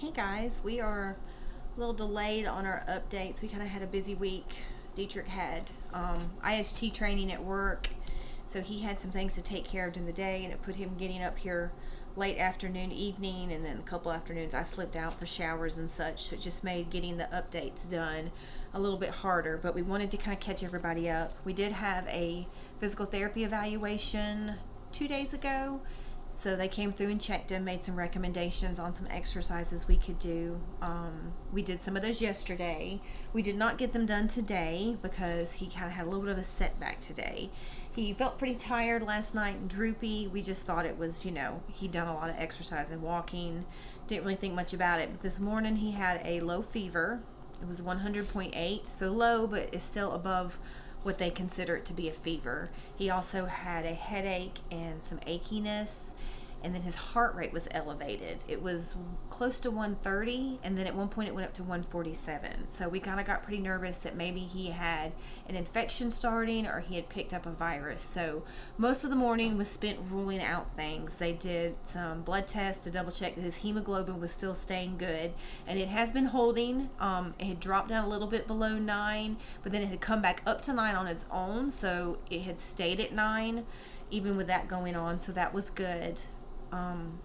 Hey guys, we are a little delayed on our updates. We kind of had a busy week. Dietrich had IST training at work, so he had some things to take care of during the day, and it put him getting up here late afternoon, evening, and then a couple afternoons I slipped out for showers and such, so it just made getting the updates done a little bit harder, but we wanted to kind of catch everybody up. We did have a physical therapy evaluation 2 days ago. So they came through and checked him, made some recommendations on some exercises we could do. We did some of those yesterday. We did not get them done today because he kind of had a little bit of a setback today. He felt pretty tired last night and droopy. We just thought it was, he'd done a lot of exercise and walking. Didn't really think much about it. But this morning he had a low fever. It was 100.8, so low, but it's still above what they consider it to be a fever. He also had a headache and some achiness, and then his heart rate was elevated. It was close to 130, and then at one point it went up to 147. So we kind of got pretty nervous that maybe he had an infection starting or he had picked up a virus. So most of the morning was spent ruling out things. They did some blood tests to double check that his hemoglobin was still staying good, and it has been holding. It had dropped down a little bit below 9, but then it had come back up to 9 on its own, so it had stayed at 9 even with that going on, so that was good.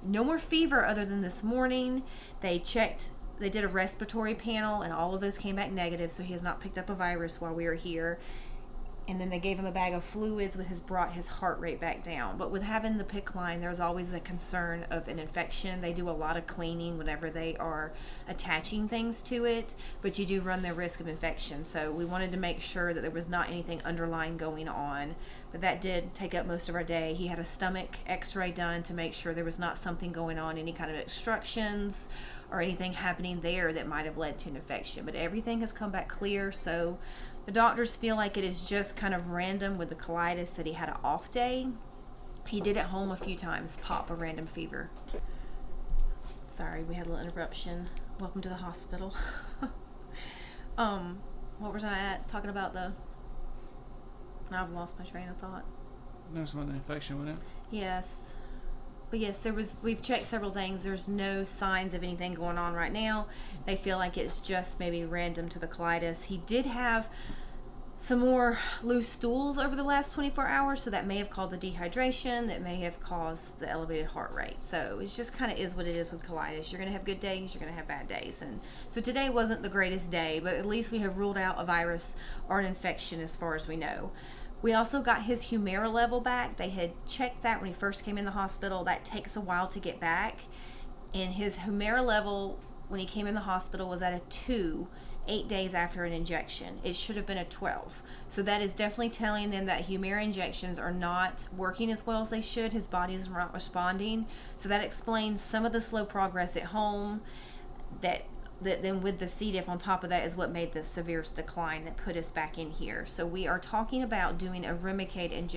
No more fever other than this morning. They did a respiratory panel, and all of those came back negative, so he has not picked up a virus while we were here. And then they gave him a bag of fluids, which has brought his heart rate back down. But with having the PICC line, there's always the concern of an infection. They do a lot of cleaning whenever they are attaching things to it, but you do run the risk of infection. So we wanted to make sure that there was not anything underlying going on. But that did take up most of our day. He had a stomach x-ray done to make sure there was not something going on, any kind of obstructions or anything happening there that might have led to an infection. But everything has come back clear, so the doctors feel like it is just kind of random with the colitis that he had an off day. He did at home a few times pop a random fever. Sorry, we had a little interruption. Welcome to the hospital. What was I at? Talking about I've lost my train of thought. There's an infection with it. Yes. But yes, we've checked several things. There's no signs of anything going on right now. They feel like it's just maybe random to the colitis. He did have some more loose stools over the last 24 hours, so that may have caused the dehydration, that may have caused the elevated heart rate. So it just kind of is what it is with colitis. You're going to have good days, you're going to have bad days. And so today wasn't the greatest day, but at least we have ruled out a virus or an infection as far as we know. We also got his Humira level back. They had checked that when he first came in the hospital. That takes a while to get back. And his Humira level when he came in the hospital was at a 2, 8 days after an injection. It should have been a 12. So that is definitely telling them that Humira injections are not working as well as they should. His body is not responding. So that explains some of the slow progress at home. That then with the C. diff on top of that is what made the severe decline that put us back in here. So we are talking about doing a Remicade an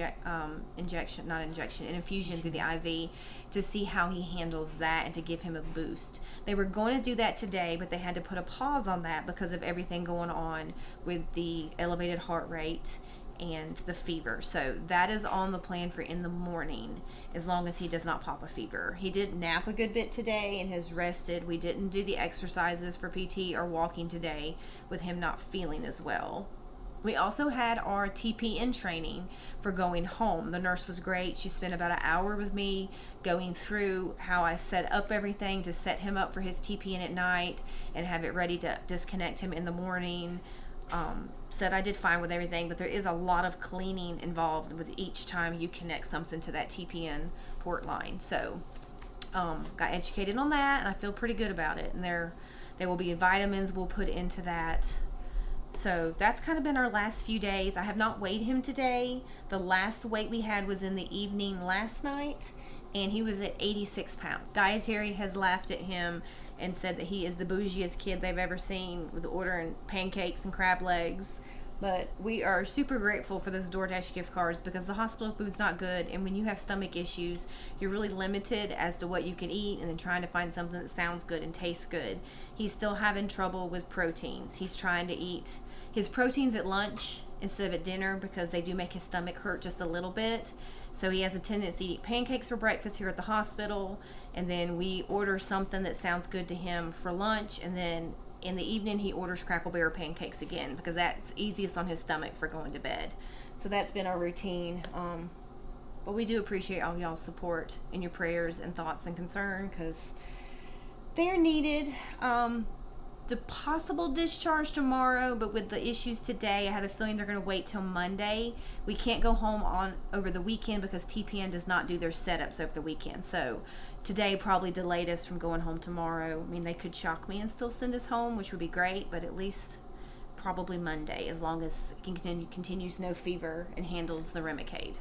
infusion through the IV to see how he handles that and to give him a boost. They were going to do that today, but they had to put a pause on that because of everything going on with the elevated heart rate and the fever. So that is on the plan for in the morning, as long as he does not pop a fever. He did nap a good bit today and has rested. We didn't do the exercises for PT or walking today with him not feeling as well. We also had our TPN training for going home. The nurse was great. She spent about an hour with me going through how I set up everything to set him up for his TPN at night and have it ready to disconnect him in the morning. Said I did fine with everything, but there is a lot of cleaning involved with each time you connect something to that TPN port line. So got educated on that, and I feel pretty good about it. And there will be vitamins we'll put into that. So that's kind of been our last few days. I have not weighed him today. The last weight we had was in the evening last night, and he was at 86 pounds. Dietary has laughed at him and said that he is the bougiest kid they've ever seen with ordering pancakes and crab legs. But we are super grateful for those DoorDash gift cards because the hospital food's not good, and when you have stomach issues, you're really limited as to what you can eat, and then trying to find something that sounds good and tastes good. He's still having trouble with proteins. He's trying to eat his proteins at lunch instead of at dinner because they do make his stomach hurt just a little bit. So he has a tendency to eat pancakes for breakfast here at the hospital, and then we order something that sounds good to him for lunch, and then in the evening he orders Crackle Barrel pancakes again because that's easiest on his stomach for going to bed. So that's been our routine. But we do appreciate all y'all's support and your prayers and thoughts and concern because they're needed. The possible discharge tomorrow, but with the issues today, I have a feeling they're going to wait till Monday. We can't go home over the weekend because TPN does not do their setups over the weekend. So today probably delayed us from going home tomorrow. I mean, they could shock me and still send us home, which would be great, but at least probably Monday, as long as he continues no fever and handles the Remicade.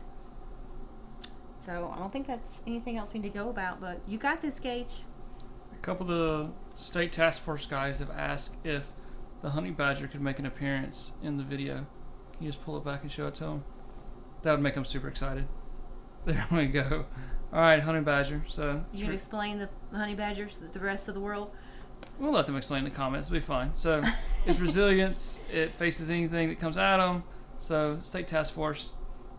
So I don't think that's anything else we need to go about, but you got this, Gage. A couple of the state task force guys have asked if the honey badger could make an appearance in the video. Can you just pull it back and show it to them? That would make them super excited. There we go. All right, honey badger. So you can explain the honey badgers to the rest of the world. We'll let them explain in the comments. It'll be fine. So it's resilience. It faces anything that comes at them. So state task force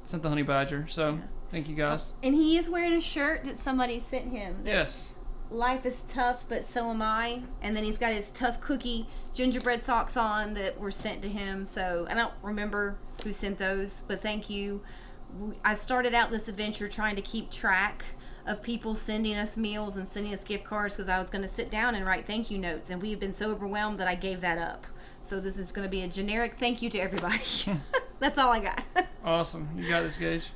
sent the honey badger. So thank you guys. And he is wearing a shirt that somebody sent him. Yes. Life is tough, but so am I. And then he's got his tough cookie gingerbread socks on that were sent to him. So I don't remember who sent those, but thank you. I started out this adventure trying to keep track of people sending us meals and sending us gift cards because I was going to sit down and write thank you notes, and we have been so overwhelmed that I gave that up. So this is going to be a generic thank you to everybody. That's all I got. Awesome. You got this, Gage.